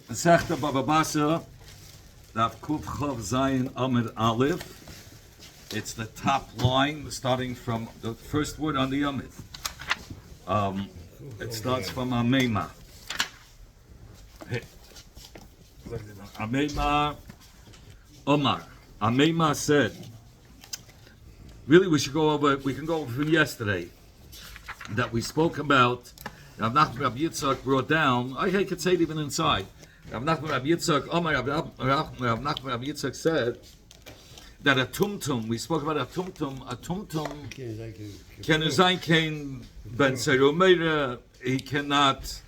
Masechta Bava basra, Daf Kuf Chav Zayin Amid Aleph. It's the top line, starting from the first word on the Amid. It starts from Ameima. Ameima Omar. Ameima said, really we can go over from yesterday, that we spoke about. Rav Nachman Rav Yitzchak brought down, I could say it even inside. Rav Nachman Rav Yitzchak, Rav Nachman Rav Yitzchak said that a tumtum, we spoke about a tumtum can sein kein ben Serumeira, he cannot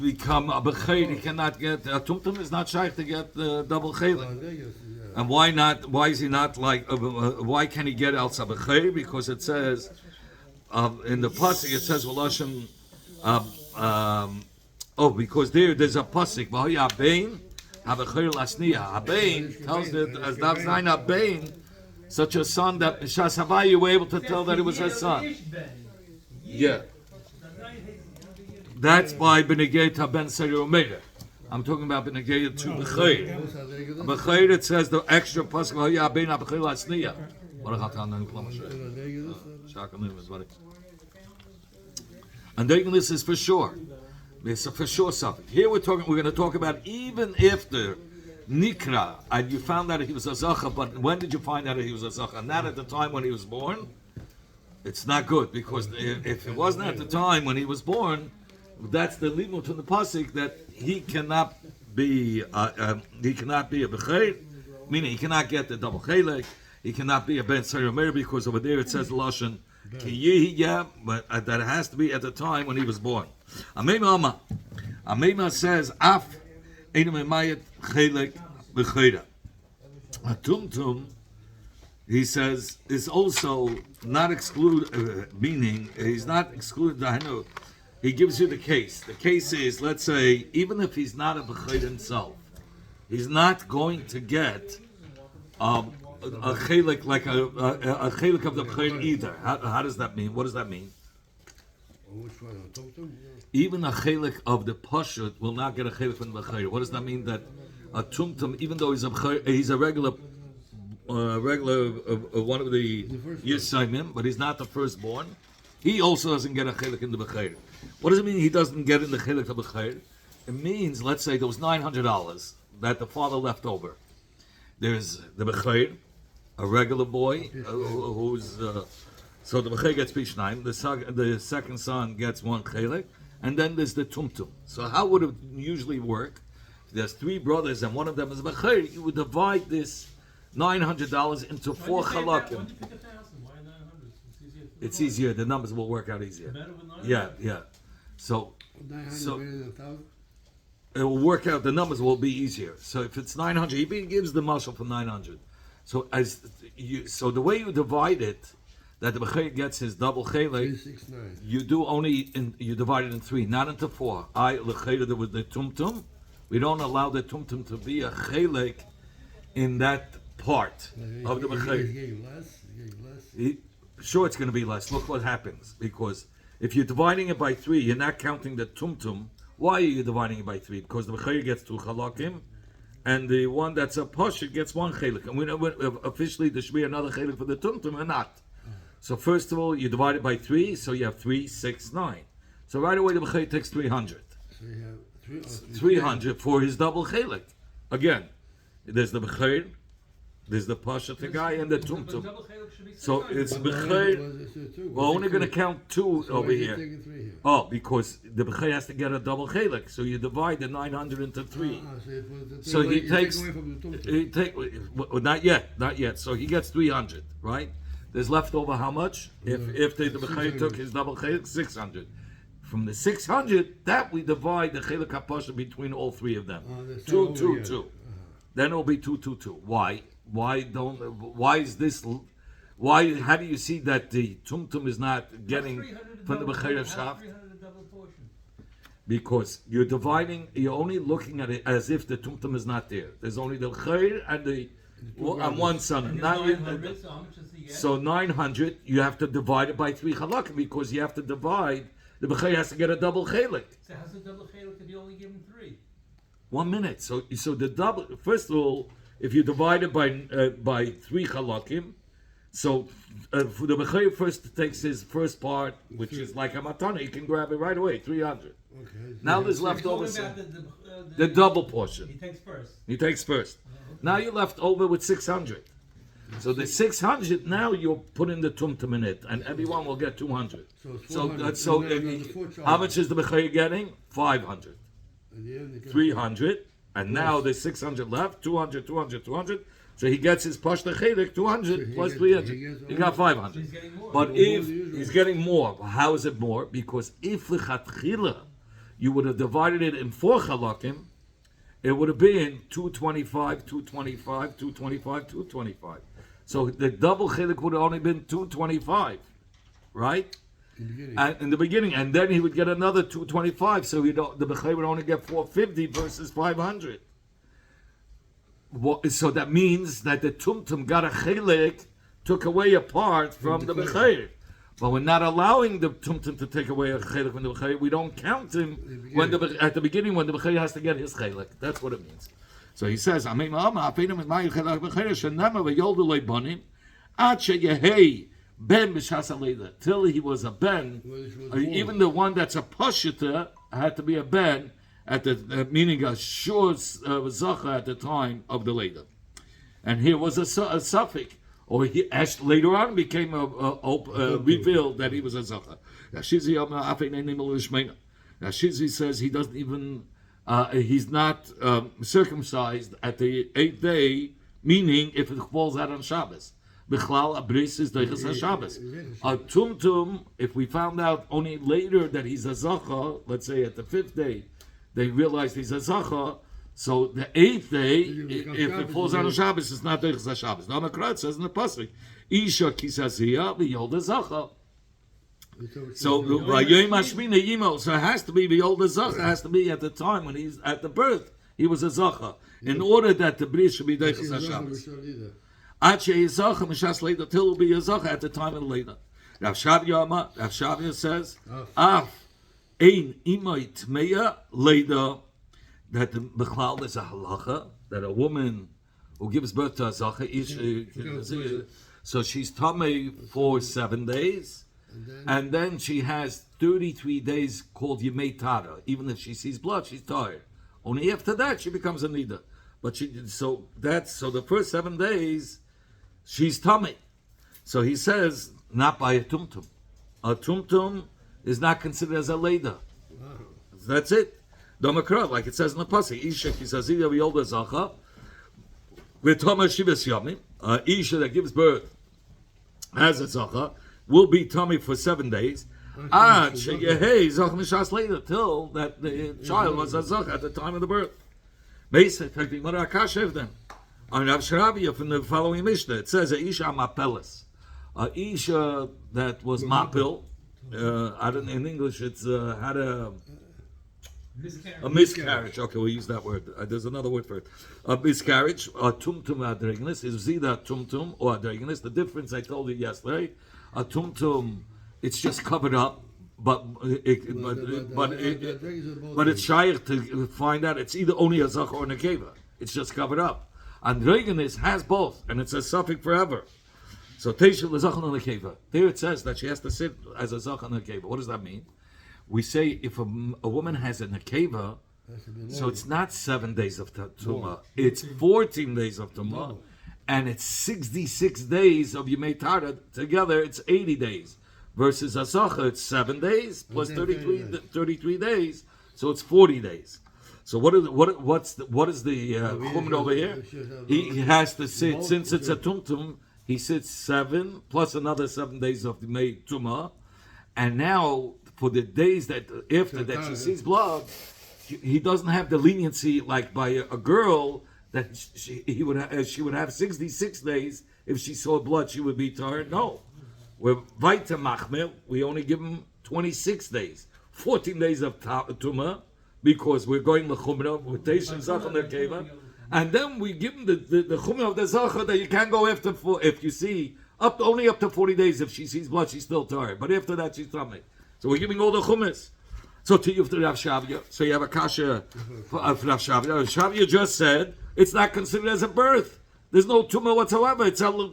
become a becheir, he cannot get, a tumtum is not shy to get the double chelik. And why not, why is he not like, why can he get al sabecheir? Because it says, in the pasuk it says Velashim, because there's a pasuk. Abein habecheir lasniya. Abein tells that as Dav Zayin Abein, such a son that Shasavai you were able to tell that it was his son. Yeah, that's by Benegeta Ben Serumeira. I'm talking about Benegeta to Becheir. Becheir it says the extra pasuk Abein habecheir lasniya. And this is for sure. It's a for sure something. Here we're going to talk about even if the Nikra, and you found out that he was a Zacha, but when did you find out that he was a Zacha? Not at the time when he was born. It's not good, because if it wasn't at the time when he was born, that's the limud from the pasuk that he cannot be a Becheir, meaning he cannot get the double chelek. He cannot be a Ben Serumeira, because over there it says Lashon Kiyiyah, but that has to be at the time when he was born. Ameima says Af Einam Emayet Chelek Becheira. A tumtum, he says, is also not excluded, meaning he's not excluded. He gives you the case. The case is, let's say, even if he's not a Becheir himself, he's not going to get a chelik like a chelik of the b'cheir either. How does that mean? What does that mean? Even a chelik of the pashut will not get a chelik from the b'cheir. What does that mean? That a tumtum, even though he's a regular one of the Yisraelim, but he's not the firstborn, he also doesn't get a chelik in the b'cheir. What does it mean? He doesn't get in the chelik of the b'cheir. It means, let's say there was $900 that the father left over. There's the b'cheir, a regular boy who's so the b'cheir gets pishnaim. The second son gets one chelik, and then there's the tumtum. So how would it usually work? If there's three brothers and one of them is b'cheir, you would divide this $900 into four chalakim. It's easier. The numbers will work out easier. Yeah. So it will work out. The numbers will be easier. So if it's 900, he gives the mashal for 900. So so the way you divide it, that the b'cheir gets his double chelik, you do you divide it in three, not into four. L'cheir with the tumtum, we don't allow the tumtum to be a chelik in that part of the b'cheir. Sure, it's going to be less. Look what happens, because if you're dividing it by three, you're not counting the tumtum. Why are you dividing it by three? Because the b'cheir gets two chalakim, and the one that's a pashut gets one chelik. And we know officially there should be another chelik for the tumtum or not. So first of all, you divide it by three, so you have 3, 6, 9. So right away the b'cheir takes 300. So you have 300 for his double chelik. Again, there's the b'cheir, there's the pashut guy, and the tumtum. So it's b'cheir. We're only going to count two over here. Oh, because the b'cheir has to get a double chelik, so you divide the 900 into three. So he takes. Not yet. So he gets 300, right? There's left over how much? If the b'cheir took his double chelik, 600. From the 600, that we divide the chelik hapasha between all three of them. 2, 2, 2. Then it'll be 2, 2, 2. Why? Why is this? Why? How do you see that the tumtum is not getting from the b'cheir of shaf? Because you're dividing. You're only looking at it as if the tumtum is not there. There's only the b'cheir and one son. So 900, you have to divide it by 3 chalakim, because you have to divide. The b'cheir has to get a double chelik. So how's the double chelik if you only give him 3? 1 minute. So the double. First of all, if you divide it by 3 halakim, so for the Bechayr first takes his first part, which is like a matana, he can grab it right away, 300. Okay. Now there's left over The double portion. He takes first. Now you're left over with 600. So the 600 now you'll put in the tumtum in it, and everyone will get 200. How much is the Bechayr getting? 500. 300, and now there's 600 left, 200, 200, 200. So he gets his pashta chelik 200 plus 300. He got 500. So he's getting more. But if he's getting more, how is it more? Because if lechatchila you would have divided it in 4 halakim, it would have been 225, 225, 225, 225. So the double chelik would have only been 225, right? In the beginning, and then he would get another 225, so the Bechayr would only get 450 versus 500. So that means that the Tumtum got a Chelik, took away a part from the Bechayr. But we're not allowing the Tumtum to take away a Chelik from the Bechayr. We don't count him at the beginning when the Bechayr has to get his Chelik. That's what it means. So he says, Ben b'shas haleda, till he was a ben, even the one that's a pashita had to be a ben at the meaning a shur zacha at the time of the leda, and here was a suffix, or he later on became revealed that he was a zacha. Now Shizi says he doesn't even he's not circumcised at the 8th day, meaning if it falls out on Shabbos. Bichlal abris is deiches haShabbos. A tumtum, if we found out only later that he's a zacha, let's say at the 5th day, they realized he's a zacha. So the 8th day, if it falls on a Shabbos, it's not deiches haShabbos. Now Makrat says in the pasuk, Isha kisazia v'yolda zacha. So v'yom hashmina yimo. So it has to be v'yolda zacha. It has to be at the time when he's at the birth. He was a zacha. In order that the bris should be deiches haShabbos. Till will be a zacha at the time of the Leda. Rav Shavia says, Af ein imay tmeya Leda, that the Bechlal is a halacha, that a woman who gives birth to a zacha, so she's tamei for 7 days, and then she has 33 days called Yemei Tara. Even if she sees blood, she's tired. Only after that she becomes a nida. But so the first 7 days she's tummy. So he says not by a tumtum. A tumtum is not considered as a leda. That's it. Domakra, like it says in the pasuk, Isha kisazida v'yolda zacha v'tama shivas yamim. Isha that gives birth as a zacha will be tummy for 7 days. Till that the child was a zacha at the time of the birth. Basically, on Rav Shavia from the following Mishnah, it says Isha mapelis, Isha that was mapil. In English, it's had a miscarriage. Okay, we'll use that word. There's another word for it. A miscarriage. A tumtum adregnis is either tumtum or adregnis. The difference I told you yesterday. A tumtum, it's just covered up, but it's shaykh to find out it's either only a zach or a nekeva. It's just covered up. And Reganis has both, and it's a suffix forever. So Teishel Zachan and Nekeva. There it says that she has to sit as a Zachan and Nekeva. What does that mean? We say if a woman has a Nekeva, so it's not 7 days of Tumah, it's 14 days of Tumah, and it's 66 days of Yemei Tara. Together, it's 80 days. Versus a Zacha, it's 7 days plus 33 days, so it's 40 days. So what is the chumrah over here? He has to sit, since it's a tumtum, he sits 7 plus another 7 days of the May Tumah, and now for the days that after that she sees blood, he doesn't have the leniency like by a girl that she would have 66 days if she saw blood she would be tired. No, we're Vaita Machmir. We only give him 26 days, 14 days of Tumah. Because we're going the chumrah with Teishim Zachar Nekeva, and then we give him the chumrah of the Zachar that you can't go after if you see only up to 40 days. If she sees blood, she's still tired, but after that she's tummy. So we're giving all the chumras. So to you, Rav Shavya, so you have a kasha for Rav Shavya. Rav Shavya just said it's not considered as a birth. There's no tumah whatsoever.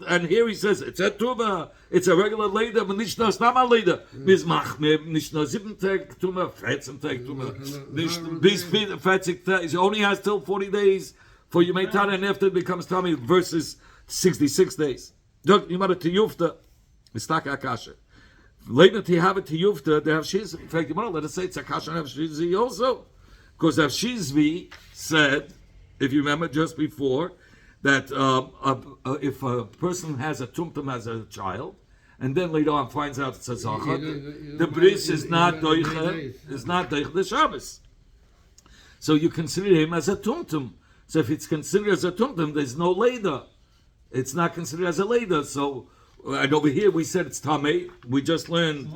And here he says it's a tumah. It's a regular leder, but nicht nur snama leder. Bis machme, nicht nur 7 Tag tumah, 14 Tag tumah. Bis 40 Tag. He only has till 40 days for you may tana, and after it becomes tummy versus 66 days. You matter to yufta, mistak akasha. Later to have it to yufta, they have shiz. In fact, you want to let us say it's akasha and have shizvi also, because Rav Shizvi said, if you remember just before, that if a person has a tumtum as a child, and then later on finds out it's a zachat, the bris is not doicha, the Shabbos. So you consider him as a tumtum. So if it's considered as a tumtum, there's no leda. It's not considered as a leda. So, and over here we said it's tamei. We just learned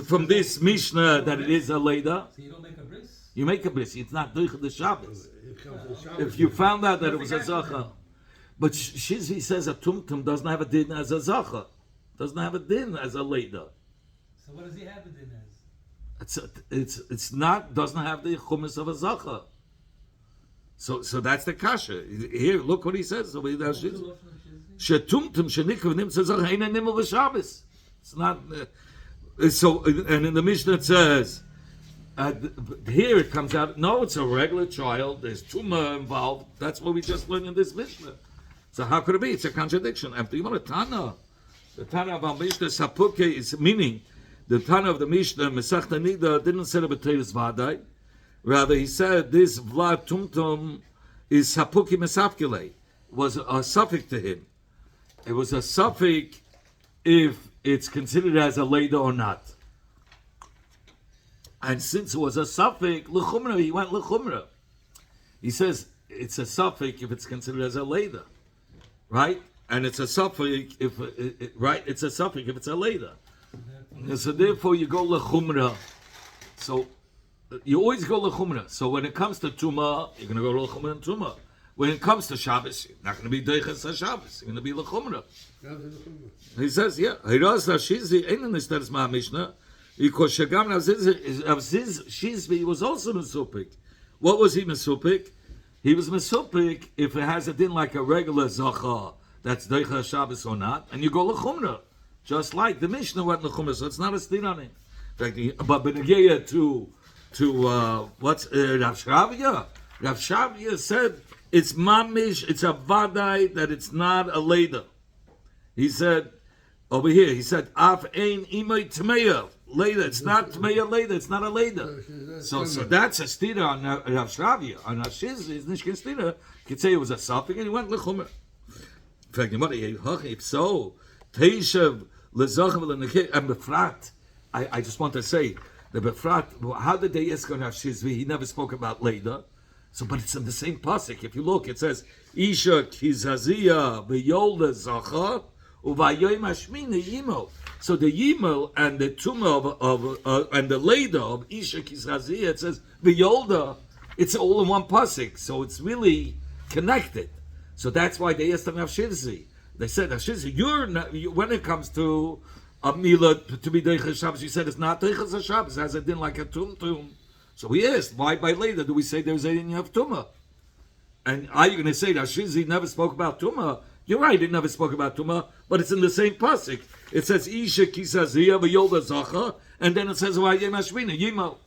from this Mishnah that it is a leda. So you don't make a bris? You make a bris. It's not doicha the Shabbos. If you found out that it was a zachat. But Shizvi says a tumtum doesn't have a din as a zacha, doesn't have a din as a leda. So what does he have a din as? It's not, doesn't have the chumis of a zacha. So that's the kasha. Here, look what he says. Shetumtum shenikv nimtza zacha heina nimel v'Shabbos. It's not. So and in the Mishnah it says. Here it comes out. No, it's a regular child. There's tumah involved. That's what we just learned in this Mishnah. So how could it be? It's a contradiction. After you want a Tana, the Tana of our Mishnah Sapuke is meaning the Tana of the Mishnah Mesachta Nida didn't say the B'Teres Vadai. Rather, he said this Vlad Tumtum is Sapuki Mesapkele, was a suffix to him. It was a suffix if it's considered as a leda or not. And since it was a suffix, l'chumra, he went l'chumra. He says it's a suffix if it's considered as a leda, right? And it's a suffix if right. It's a suffix if it's a leda. And so therefore you go l'chumra. So you always go l'chumra. So when it comes to tuma, you're going to go l'chumra and tuma. When it comes to Shabbos, you're not going to be deiches Shabbos. You're going to be l'chumra. He says, yeah. Hiraz Rashizi einen ist das ma Mishnah. Because Shagam Shizvi was also Mesupik. What was he Mesupik? He was Mesupik if it has a din like a regular Zacha, that's Deicha Shabbos or not, and you go L'chumra. Just like the Mishnah went L'chumra, so it's not a stin on it. In fact, but Benegeya to what's Rav Shavya? Rav Shavya said it's Mamish, it's a Vadai, that it's not a Leda. He said, over here, he said, Af Ein Imay Tmeya. Later, it's not Tmeya later, it's not a later. So that's a stira on Rav Shravya. On Rav Shiz, it's not a stira. You could say it was a suffix and he went l'chumer. In fact, if so, Teishav lezachav l'nekeh and befrat. I just want to say the befrat. How did they ask on Rav Shizvi? He never spoke about later. So, but it's in the same pasuk. If you look, it says Isha kizazia b'yolda zacha uvayoyim hashmini yimo. So the Yimel and the Tumah of and the Leda of Isha Kizraziyah, it says V'yolda, it's all in one pasuk, so it's really connected. So that's why they asked him Rav Shizvi. They said, Rav Shizvi, when it comes to a Mila to be Deiches Shabbos, you said it's not Deiches Shabbos, it has a din like a Tum. So we asked, why by Leda do we say there's a din of Tumah? And are you going to say that Shizvi never spoke about Tumah? You're right, it never spoke about Tumah, but it's in the same pasuk. It says Isha Kisaziyah v'Yolda Zacha, and then it says Vayem Hashmina Yimo.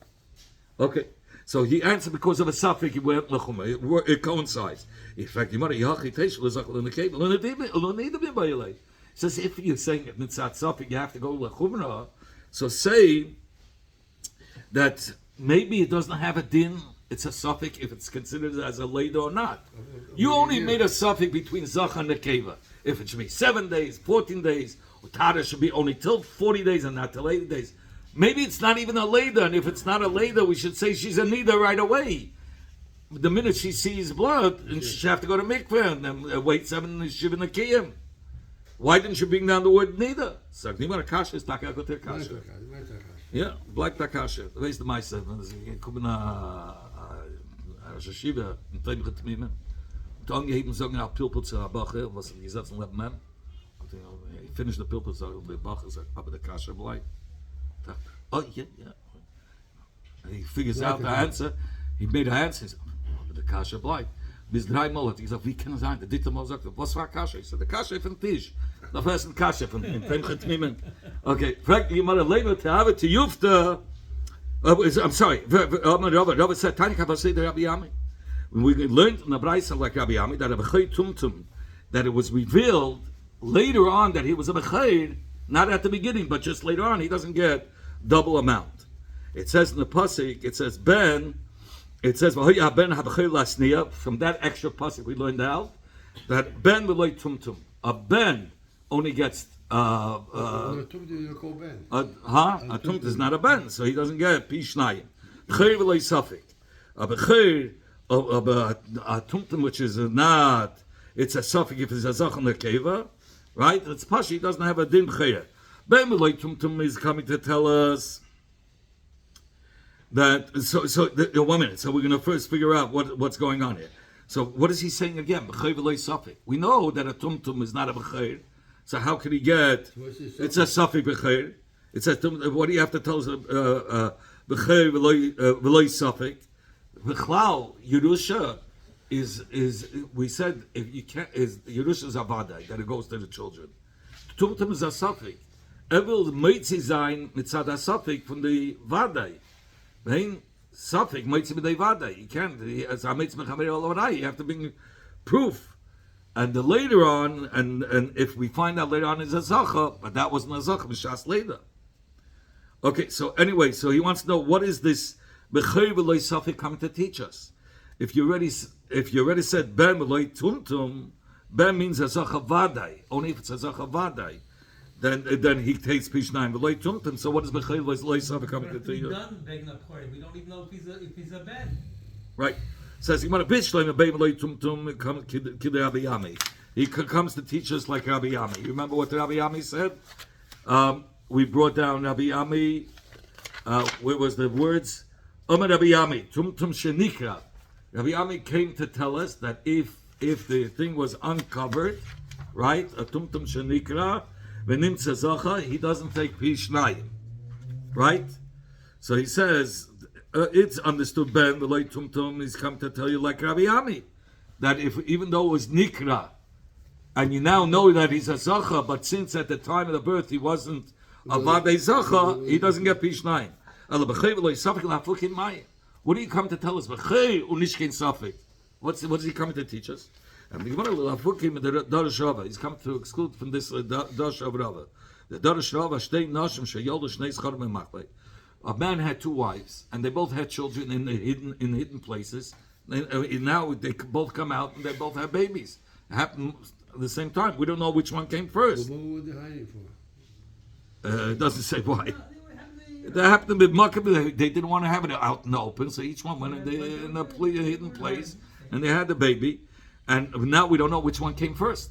Okay, so he answered because of a suffix. He went l'chumah. It coincides. In fact, you might yachi teish l'zachal in the cable. He says if you're saying it mitzat suffix, you have to go l'chumra. So say that maybe it doesn't have a din. It's a suffix if it's considered as a leda or not. You only made a suffix between Zach and Nekeva. If it should be 7 days, 14 days, or Tara should be only till 40 days and not till 80 days. Maybe it's not even a leda, and if it's not a leda, we should say she's a nida right away. The minute she sees blood, and she should have to go to mikveh and then wait 7 shivin nekiyim. Why didn't you bring down the word nida? So, kasha is takakoter kasha. Yeah, black takasha. Where's the meiser? Shiva in Tmeim Tmimim. To angeheben sagen auch Pilpel zu Bache, was die gesetzt leben man. He finished the Pilpel, so the Bache sagt, aber der Kasha bleibt. Oh yeah. And he figures out the answer. He made an answer. He said, the kasha bleibt. Bis 3 Monate. Ich sag, wie kann es sein? Der dritte Mal sagt, was war kasha? Ich sag, der kasha von Tisch. The first kasha from him. Okay, fragt jemand ein Leben zu haben, zu Jufta. I'm sorry. Rabbi said, Tanika Vasei the Rabbi Yami. When we learned in the Braisa like Rabbi Yami that a Bechayr Tumtum, that it was revealed later on that he was a Bechayr, not at the beginning, but just later on, he doesn't get double amount. It says in the Pasuk, it says Ben, it says Ben HaBechayr Lasniya. From that extra Pasuk we learned out that Ben V'loi Tumtum. A Ben only gets a tumtum is not a ben, so he doesn't get pi shnayim. B'chayr v'loi safik. A b'chayr, a tumtum which is not, it's a safik if it's a zachan lekeva, right? It's pashi, he doesn't have a din b'chayr. Ben v'loi tumtum is coming to tell us that, so 1 minute, so we're going to first figure out what's going on here. So what is he saying again? B'chayr v'loi safik. We know that a tumtum is not a b'chayr. So how could he get? It's a safik b'chayr. It says, what do you have to tell us? B'chayr v'loi safik. V'chlal Yerusha is we said if you can't is Yerusha is avadai that it goes to the children. Tumtum is a safik. Evil meitzi zayin mitzad a safik from the vadai. Vein safik meitzi b'dei vadai. You can't. As a meitzi mechamer olavadai. You have to bring proof. And the later on, and if we find out later on is a zacha, but that wasn't a zacha, b'shas later. Okay, so anyway, so he wants to know what is this b'chayr v'loi safik coming to teach us. If you already said ben v'loi tumtum, ben means a zacha vadai. Only if it's a zacha vadai, then he takes pishnayim v'loi tumtum. So what is b'chayr v'loi safik coming to teach us? Done begging a party. We don't even know if he's a ben. Right. Says he want a bitch like a baby like tum come kid Rabbi Yami. He comes to teach us like Rabbi Yami. You remember what Rabbi Yami said? We brought down Rabbi Yami. Where was the words? Rabbi Yami tum shenikra. Rabbi Yami came to tell us that if the thing was uncovered, right, a tum shenikra, venim tzazacha, he doesn't take pi shnayim, right? So he says. It's understood Ben the late Tumtum is come to tell you like Rabbi Yami that if even though it was Nikra and you now know that he's a Zacha, but since at the time of the birth he wasn't a Vadei Zacha, he doesn't get Pishnayim. What do you come to tell us? What is he coming to teach us? He's come to exclude from this Dash of Rava. The Dash Rava Shtei Nashim Sheyoldu Shnei Schar Memachlei. A man had 2 wives, and they both had children in hidden places. Now they both come out, and they both have babies. It happened at the same time. We don't know which one came first. What were they hiding for? It doesn't say why. That happened with Makkah. They didn't want to have it out in the open, so each one went in a hidden place, and they had the baby. And now we don't know which one came first.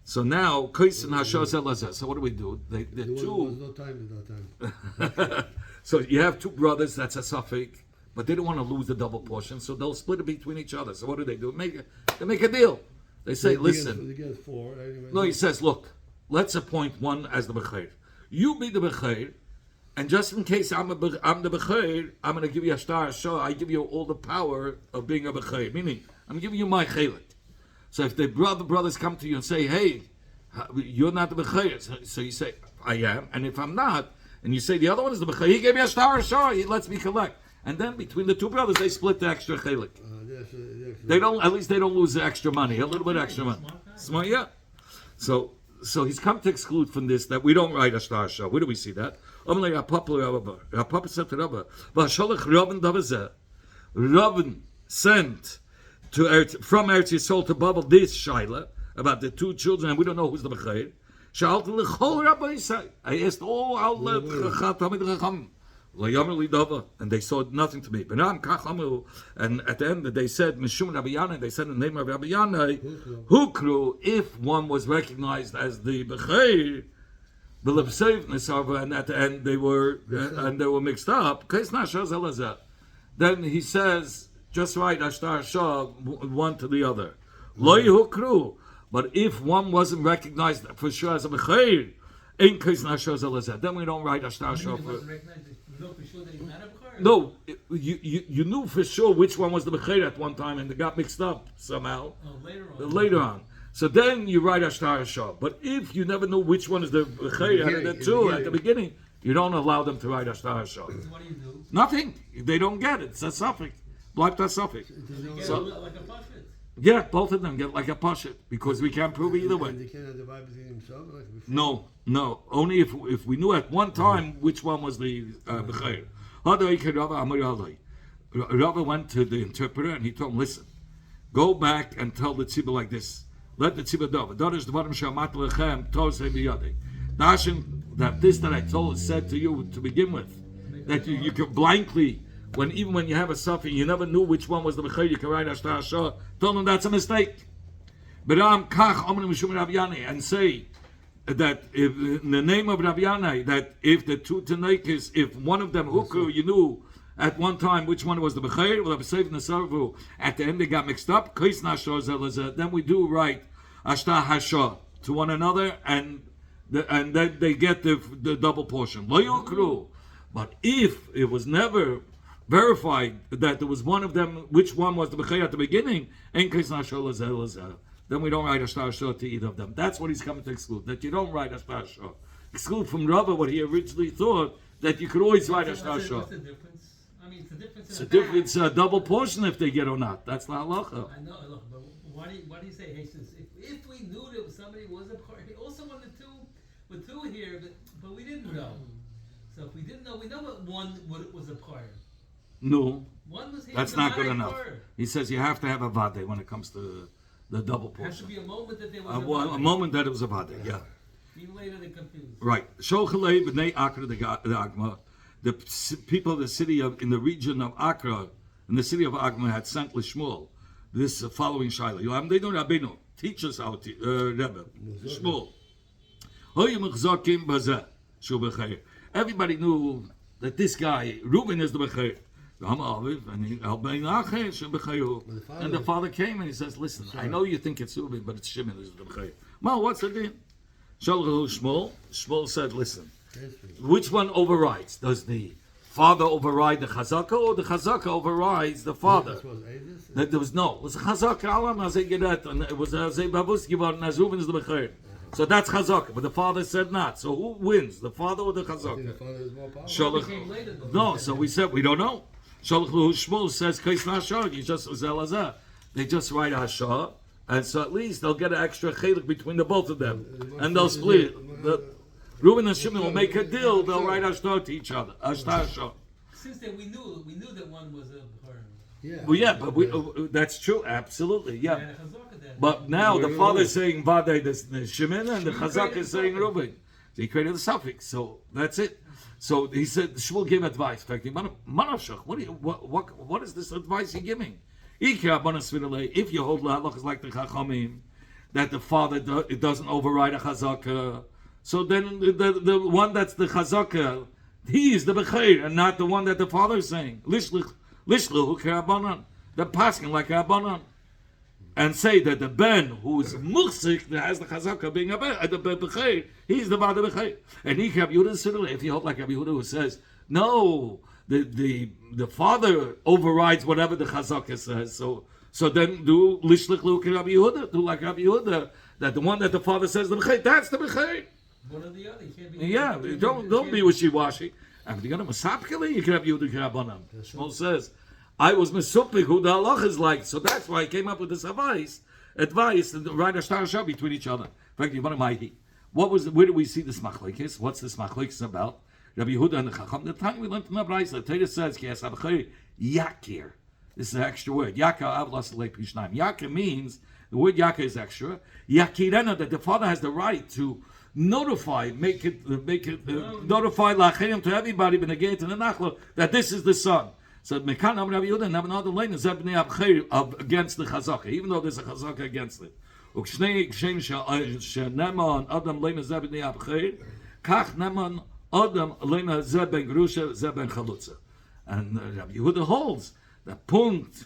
So now, Kais and Hashar Zelazah. So what do we do? The two. There was no time at that time. So you have 2 brothers, that's a suffix, but they don't want to lose the double portion, so they'll split it between each other. So what do? They make a deal. They say, listen. They get 4 anyway. No, he says, look, let's appoint one as the Bechayr. You be the Bechayr, and just in case I'm the Bechayr, I'm going to give you a star show. I give you all the power of being a Bechayr. Meaning, I'm giving you my Chelik. So if the brothers come to you and say, hey, you're not the Bechayr, so you say, I am, and if I'm not, and you say the other one is the Bechayr, he gave me a star, he lets me collect. And then between the 2 brothers, they split the extra chelik. They don't, at least they don't lose the extra money, a little bit extra money. Smart, yeah. So he's come to exclude from this that we don't write a star show. Where do we see that? Papa said to Rabba, Ravin sent from Eretz Yisrael to Bava this shaila about the 2 children, and we don't know who's the Bechayr. I asked all and they saw nothing to me. And at the end they said, Mishum Rabbi Yanai, they said in the name of Rabbi Yanai, Hukru, if one was recognized as the Bechayr, and at the end they were mixed up, then he says, just write Ashtar Shah one to the other. Loi Hukru. But if one wasn't recognized for sure as a Bechayr, then we don't write Ashtar Shah for. You know for sure that he's not a Bechayr? No, you knew for sure which one was the Bechir at one time, and they got mixed up somehow. Oh, Later on. So then you write Ashtar Hashah. But if you never know which one is the Bechir out of the two at the beginning, you don't allow them to write Ashtar Hashah. So what do you do? Nothing. They don't get it. It's a suffix. Bleibt a suffix. You get So- like a puppet. Yeah, both of them get like a pashit because we can't prove either And way. they cannot divide between themselves like before. No. Only if we knew at one time which one was the Bechir. Rava went to the interpreter and he told him, listen, go back and tell the tzibur like this. Let the tzibur know. That this that I told said to you to begin with, that you can blankly, even when you have a suffix, you never knew which one was the Bechir, you can write Ashtar Hashah. Tell them that's a mistake. And say that if, in the name of Rabbi Yanai, that if the two Tanakis, if one of them Ukru, you knew at one time which one was the Bechir, at the end they got mixed up, then we do write Ashtar Hashah to one another, and then they get the double portion. Lo Yukru. But if it was never verified that there was one of them, which one was the Bechir at the beginning, then we don't write Ashtar Hashah to either of them. That's what he's coming to exclude, that you don't write Ashtar Hashah. Exclude from Rava what he originally thought, that you could always write Ashtar What's Hashah. the difference? I mean, it's a difference It's in a the different, it's a double portion if they get or not. That's the halacha. I know, look, but why do you say Jesus? If we knew that somebody was a part, also one of the two, with two here, but we didn't know. So if we didn't know, we know what one was a part. No, One was here. that's not good enough. He says you have to have a vade when it comes to the double There has to portion. be a moment that there was A moment that it was a vade, yeah. Even later they're confused. Right. Shochalei b'nei Akra the Agma, the people of the city of in the region of Akra, in the city of Agma had sent Lishmuel this following shaila. Yoamdenu Rabbeinu, teach us how to Rebbe Shmuel. Hoyu mechzakim bazeh shu b'chayir. Everybody knew that this guy Reuben is the b'chayir. And the father came and he says, listen, I know you think it's Reuben, but it's Shimon who's the b'chayir. Well, what's the deal? Shmuel said, listen, which one overrides? Does the father override the chazaka, or the chazaka overrides the father? That there was no. It was chazaka alam azay geret, and it was azay babus givan as Reuben is the bechir. So that's chazaka, but the father said not. So who wins, the father or the I think the chazaka? father is more powerful. Came later, though. No, so we said we don't know. Shmuel says kais nashar. You just zelazah. They just write hashah. And so at least they'll get an extra chelik between the both of them. And they'll split. Reuben and Shimon will make a deal, they'll write Ashtar to each other. Ashtar Ashtar. Since then we knew that one was a part. Yeah. Well, yeah, but that's true, absolutely, yeah. And a chazaka then. But now the father is saying Vadei, the Shimon, and the Chazak is saying Reuben. So he created the suffix, so that's it. So he said, Shmuel gave advice. In fact, what is this advice you're giving? If you hold halachas like the Chachamim, that the father it doesn't override a chazaka, so then the one that's the chazaka, he is the bechir, and not the one that the father is saying. Lishlu k'rabanan, the paskin like Rabbanan, and say that the ben who is muksik that has the chazaka being the bechir, he's the bad bechir, and he Rabbi Yehuda, if you hold like Rabbi Yehuda who says no. The father overrides whatever the chazaka says. So then do lishlich lu Rabbi Yehuda, do like Rabbi Yehuda, that the one that the father says the b'chai, that's the b'chai. One or the other. You can't be. Yeah, don't be wishy-washy. And if you're gonna masapkeli, you can have Yehuda Rabbanan. Shmuel says, I was mesupik who the halach is like, so that's why I came up with this advice to write a Ashtar Hashah between each other. In fact, you want to where do we see this machlokes? What's this machlokes about? Rabbi Yehuda and the Chacham. The time we learned in the Brayso, the Torah says, yakir. This is an extra word. Yakir avlas le pishnaim. Yakir means, the word yakir is extra. Yakirena, that the father has the right to notify, notify la'achayim to everybody, but again to the nachla, that this is the son. So Mekan Am Rabbi Yehuda and another lane is against the chazaka, even though there's a chazaka against it. Uk'shnei kshem she'neman adam leina zebnei abchir, kach neman Adam Elena Zeben Grusha Zeben Chalutza. And Rabbi Yehuda holds that point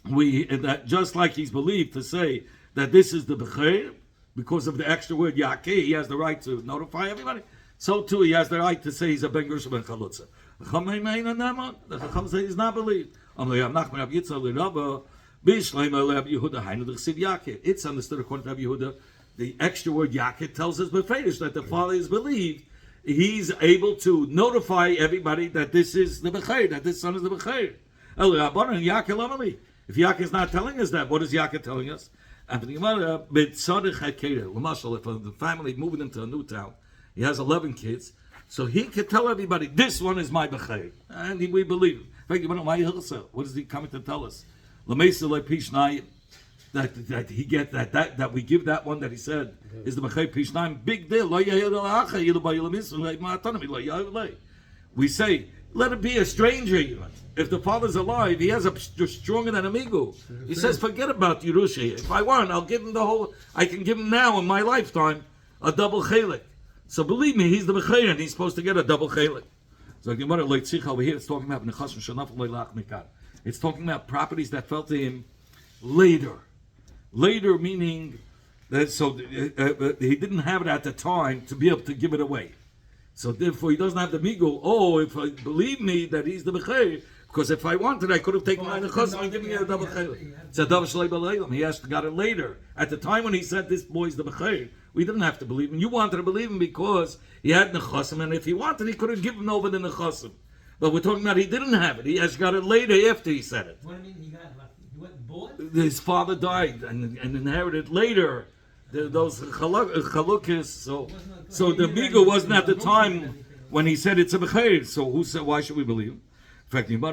that just like he's believed to say that this is the Bechir, because of the extra word Yaki, he has the right to notify everybody. So too he has the right to say he's a Ben Grusha Ben Chalutza. The Chacham say he's not believed. It's understood according to Rabbi Yehuda. The extra word Yakir tells us beferish that the father is believed. He's able to notify everybody that this is the Bechair, that this son is the Bechair. If Yakir is not telling us that, what is Yakir telling us? If the family moving into a new town, he has 11 kids, so he could tell everybody, this one is my Bechair. And we believe him. In fact, what is he coming to tell us? That he get that we give that one that he said is the Bechei Pishnayim. Big deal. We say, let it be a stranger even. If the father's alive, he has a stronger than amigo. He says, forget about Yerusha. If I want, I'll give him I can give him now in my lifetime a double chelik. So believe me, he's the Bechei and he's supposed to get a double chelik. So over here it's talking about it's talking about properties that fell to him later. Later meaning that he didn't have it at the time to be able to give it away. So therefore he doesn't have the migo. Oh, if I believe me that he's the Bechair, because if I wanted I could have taken my nechas and given you a double chelik. It's a double shalei. He got it later. At the time when he said this boy's the Bechair, we didn't have to believe him. You wanted to believe him because he had nechasim, and if he wanted, he could have given over the nechasim. But we're talking about he didn't have it. He has got it later after he said it. What do you mean he got it? He went and bought? His father died and inherited later those chalukis. So the migo wasn't at the time when he said it's a bechair. So who said? Why should we believe him? In fact, and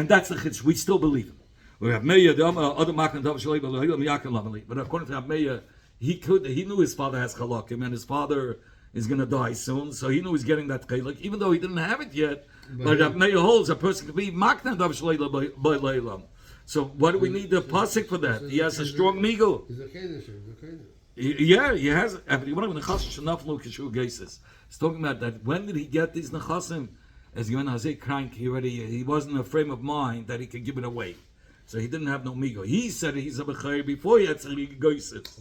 that's the chiddush. We still believe him. We have Meir, the other makan dav shalei b'lehilam yakin lamali. But according to Meir, he knew his father has chalakim, and his father is going to die soon, so he knew he's getting that chalik, even though he didn't have it yet. But Rav Meir holds a person could be makna dav shalei b'lehilam. So what do we need the pasuk for that? He has a strong migo. Yeah, he has. He's talking about that. When did he get these nechasim? As Yohan Hazek crank, he wasn't in a frame of mind that he could give it away. So he didn't have no migo. He said he's a bechair before he had tzarich goyses.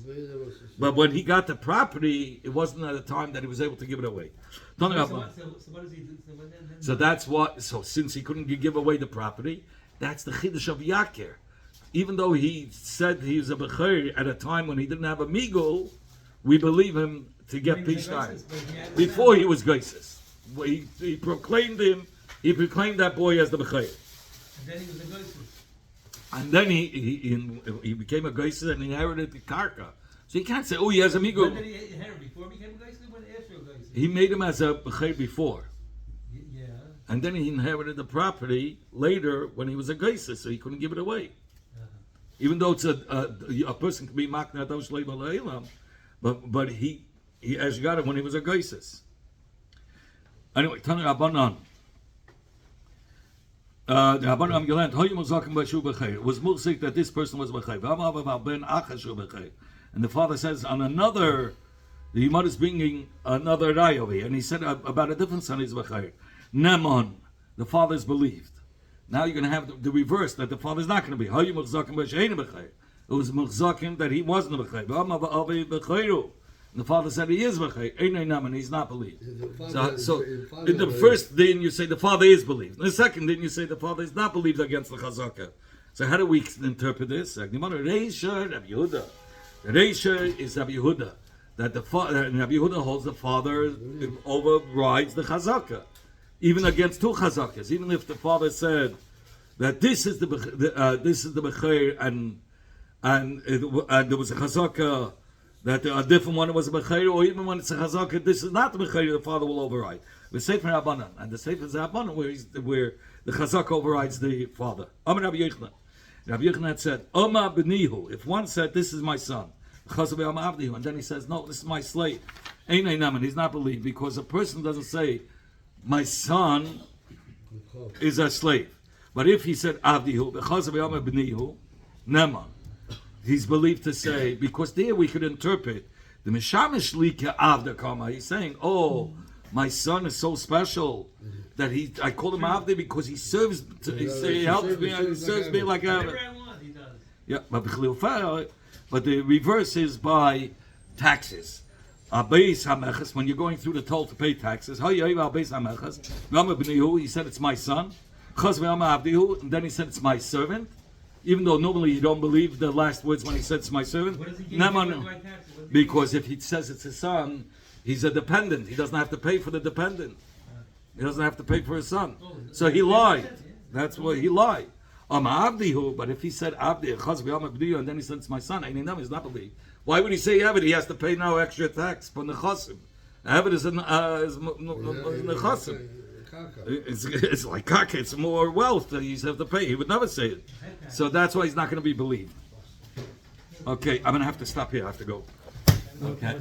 But when he got the property, it wasn't at the time that he was able to give it away. So what does he do? So that's what. So since he couldn't give away the property, that's the chiddush of Yakir. Even though he said he was a bechair at a time when he didn't have a migo, we believe him to get pishnayim before he was goyses. He proclaimed him. He proclaimed that boy as the bechair. And then he was a goyses. And then he became a geisel and inherited the karka. So you can't say, oh, he has a migo. When did he inherit? Before he became a geisel? When after a geisel? He made him as a bechair before. Yeah. And then he inherited the property later when he was a geisel, so he couldn't give it away. Even though it's a person can be makna dosh leilam, but he as got it when he was a geisel. Anyway, Tanu Rabbanan. The Rabbanan Geland, it was musik that this person was bechair. And the father says on another, the Yimad is bringing another rai over here, and he said about a different son is bechair. Neman, the father is believed. Now you're going to have the reverse, that the father is not going to be. It was machzakim that he wasn't a bechair. And the father said he is bechair, and he's not believed. So in the first din you say the father is believed. In the second din you say the father is not believed against the chazaka. So how do we interpret this? Reisha Rabbi Yehuda. Reisha is Rabbi Yehuda. That the father, Rabbi Yehuda holds the father overrides the chazaka, even against two chazakas. Even if the father said that this is the bechair and there was a chazaka. That a different one was a bechair, or even when it's a chazaka, this is not the bechair, the father will override. The Sefer Rabbanan, and the Sefer Rabbanan where the chazaka overrides the father. Amar Rabbi Yochanan. Rabbi Yochanan said, Oma b'nihu. If one said, this is my son, and then he says, no, this is my slave. He's not believed, because a person doesn't say, my son is a slave. But if he said, Avdihu, b'nihu, Neman. He's believed to say, because there we could interpret the Mishamish Lika Avda Kama. He's saying, oh, my son is so special that I call him Avda because he serves, he helps me, and he serves me like a. Yeah, but the reverse is by taxes. Abeis hameches, when you're going through the toll to pay taxes, he said it's my son. And then he said it's my servant. Even though normally you don't believe the last words when he said it's my servant. What does he Because if he says it's his son, he's a dependent. He doesn't have to pay for the dependent. He doesn't have to pay for his son. So he lied. That's why he lied. But if he said Abdi, and then he said it's my son, he's not believed. Why would he say Abdi? He has to pay now extra tax for Nechasim. Abdi is Nechasim. It's like kaka, it's more wealth that you have to pay. He would never say it. So that's why he's not going to be believed. Okay, I'm going to have to stop here. I have to go. Okay.